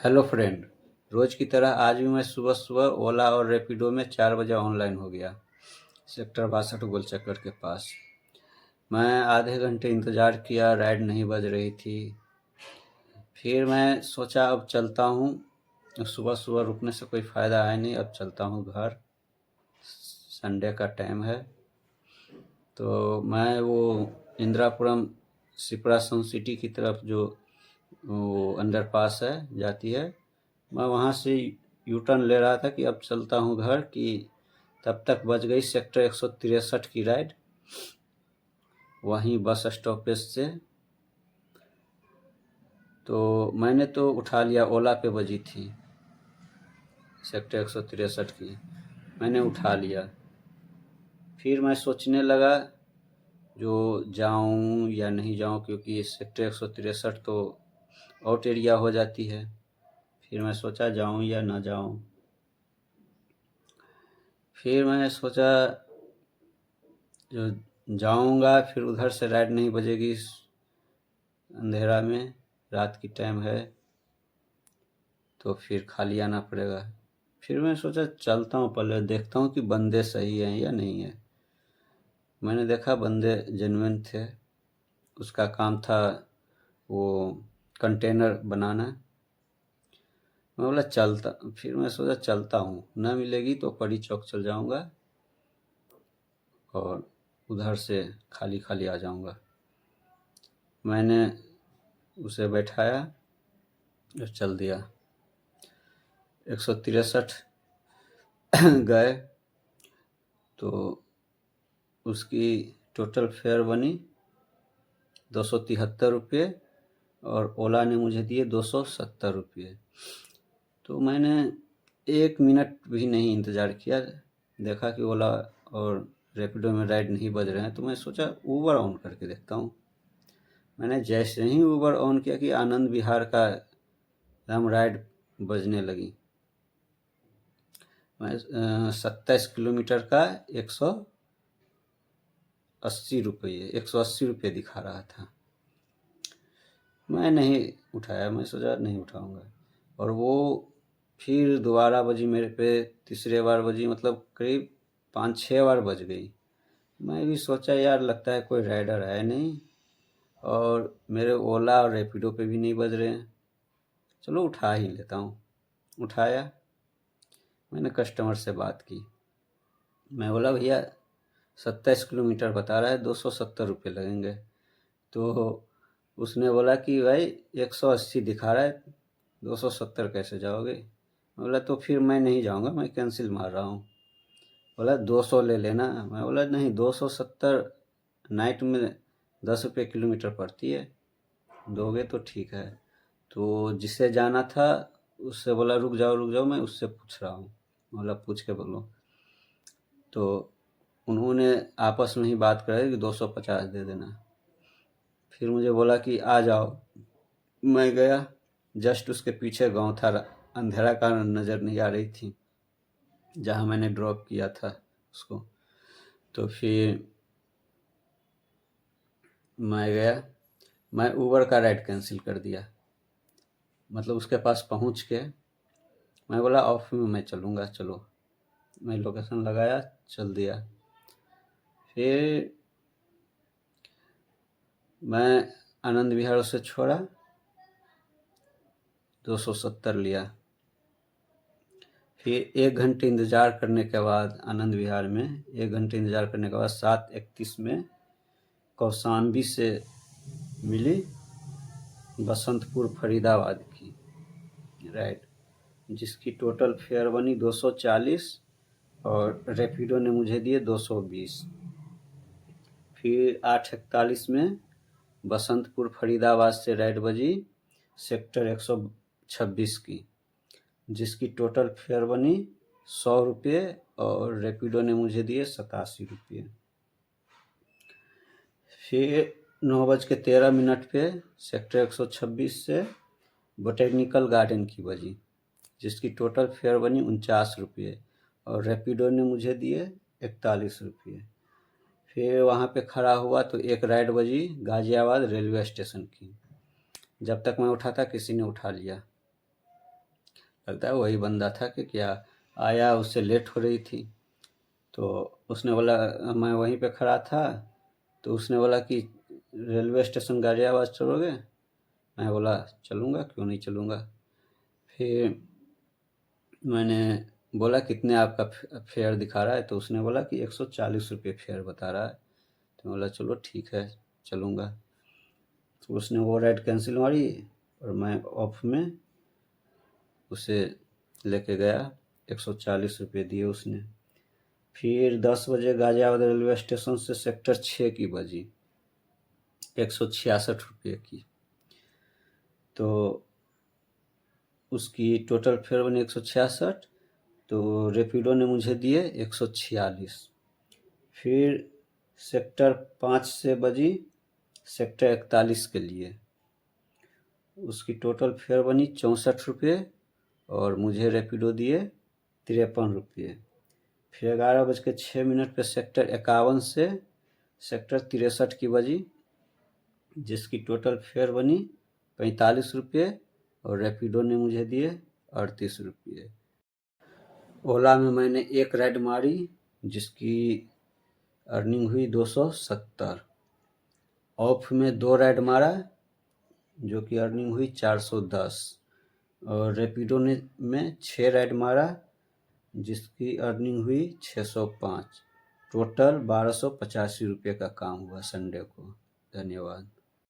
Hello friend. रोज़ की तरह आज भी मैं सुबह सुबह ओला और रैपिडो में 4 बजे ऑनलाइन हो गया। सेक्टर 62 गोलचक्कर के पास मैं आधे घंटे इंतज़ार किया, राइड नहीं बज रही थी। फिर मैं सोचा अब चलता हूँ, सुबह सुबह रुकने से कोई फ़ायदा है नहीं, अब चलता हूँ घर। संडे का टाइम है। तो मैं वो इंदिरापुरम सिपरा सन सिटी की तरफ जो वो अंडरपास है जाती है, मैं वहाँ से यू टर्न ले रहा था कि अब चलता हूँ घर, कि तब तक बज गई सेक्टर 163 की राइड वहीं बस स्टॉपेज से। तो मैंने तो उठा लिया, ओला पे बजी थी सेक्टर 163 की, मैंने उठा लिया। फिर मैं सोचने लगा जो जाऊं या नहीं जाऊं, क्योंकि सेक्टर 163 तो आउट एरिया हो जाती है। फिर मैं सोचा जाऊं या ना जाऊं। फिर मैंने सोचा जो जाऊंगा फिर उधर से राइड नहीं बजेगी, अंधेरा में, रात की टाइम है, तो फिर खाली आना पड़ेगा। फिर मैं सोचा चलता हूँ, पहले देखता हूँ कि बंदे सही हैं या नहीं है। मैंने देखा बंदे जेन्युइन थे। उसका काम था वो कंटेनर बनाना। मैं बोला चलता, फिर मैं सोचा चलता हूँ, ना मिलेगी तो पड़ी चौक चल जाऊँगा और उधर से खाली खाली आ जाऊँगा। मैंने उसे बैठाया और चल दिया। 163 गए तो उसकी टोटल फेयर बनी 273 रुपये और ओला ने मुझे दिए 270 रुपये। तो मैंने 1 मिनट भी नहीं इंतज़ार किया, देखा कि ओला और रैपिडो में राइड नहीं बज रहे हैं, तो मैं सोचा ऊबर ऑन करके देखता हूँ। मैंने जैसे ही ऊबर ऑन किया कि आनंद विहार का हम राइड बजने लगी। मैं 27 किलोमीटर का 180 रुपये दिखा रहा था। मैं नहीं उठाया, मैं सोचा नहीं उठाऊंगा। और वो फिर दोबारा बजी मेरे पे, तीसरे बार बजी, मतलब करीब 5-6 बार बज गई। मैं भी सोचा यार लगता है कोई राइडर है नहीं, और मेरे ओला और रैपिडो पे भी नहीं बज रहे हैं, चलो उठा ही लेता हूँ। उठाया, मैंने कस्टमर से बात की। मैं बोला भैया 27 किलोमीटर बता रहा है, 270 रुपये लगेंगे। तो उसने बोला कि भाई 180 दिखा रहा है, 270 कैसे जाओगे। मैं बोला तो फिर मैं नहीं जाऊंगा, मैं कैंसिल मार रहा हूँ। बोला 200 ले लेना। मैं बोला नहीं, 270 नाइट में 10 रुपये किलोमीटर पड़ती है, दोगे तो ठीक है। तो जिसे जाना था उससे बोला रुक जाओ मैं उससे पूछ रहा हूँ। बोला पूछ के बोलो। तो उन्होंने आपस में ही बात कराई कि 250 दे देना। फिर मुझे बोला कि आ जाओ। मैं गया, जस्ट उसके पीछे गांव था, अंधेरा का नज़र नहीं आ रही थी जहां मैंने ड्रॉप किया था उसको। तो फिर मैं गया, मैं ऊबर का राइड कैंसिल कर दिया। मतलब उसके पास पहुंच के मैं बोला ऑफ में मैं चलूँगा, चलो। मैं लोकेशन लगाया, चल दिया। फिर मैं आनंद विहार उसे छोड़ा, 270 लिया। फिर 1 घंटे इंतज़ार करने के बाद, आनंद विहार में 1 घंटे इंतज़ार करने के बाद 7:31 में कौशाम्बी से मिली बसंतपुर फरीदाबाद की राइड, जिसकी टोटल फेयर बनी 240 और रैपिडो ने मुझे दिए 220। फिर 8:41 में बसंतपुर फरीदाबाद से राइड बजी सेक्टर 126 की, जिसकी टोटल फेयर बनी 100 रुपये और रैपिडो ने मुझे दिए 87 रुपये। फिर 9:13 पे सेक्टर 126 से बोटेनिकल गार्डन की बजी, जिसकी टोटल फेयर बनी 49 रुपये और रैपिडो ने मुझे दिए 41 रुपये। फिर वहाँ पे खड़ा हुआ तो एक राइड बजी गाज़ियाबाद रेलवे स्टेशन की। जब तक मैं उठा था किसी ने उठा लिया। लगता है वही बंदा था कि क्या आया, उससे लेट हो रही थी। तो उसने बोला, मैं वहीं पे खड़ा था, तो उसने बोला कि रेलवे स्टेशन गाज़ियाबाद चलोगे? मैं बोला चलूँगा, क्यों नहीं चलूँगा। फिर मैंने बोला कितने आपका फेयर दिखा रहा है? तो उसने बोला कि 140 रुपये फेयर बता रहा है। तो मैं बोला चलो ठीक है, चलूँगा। तो उसने वो राइड कैंसिल मारी और मैं ऑफ में उसे लेके गया, 140 रुपये दिए उसने। फिर 10 बजे गाज़ियाबाद रेलवे स्टेशन से सेक्टर 6 की बजी, 166 रुपये की। तो उसकी टोटल फेयर बनी 166, तो रेपिडो ने मुझे दिए 146। फिर सेक्टर 5 से बजी सेक्टर 41 के लिए, उसकी टोटल फेयर बनी 64 रुपये और मुझे रेपिडो दिए 53 रुपये। फिर 11:06 पे सेक्टर 51 से सेक्टर 63 की बजी, जिसकी टोटल फेयर बनी 45 रुपये और रेपिडो ने मुझे दिए 38 रुपये। ओला में मैंने एक राइड मारी जिसकी अर्निंग हुई 270। ऑफ में 2 राइड मारा जो कि अर्निंग हुई 410 और रेपिडो ने में 6 राइड मारा जिसकी अर्निंग हुई 605। टोटल 1285 रुपये का काम हुआ संडे को। धन्यवाद।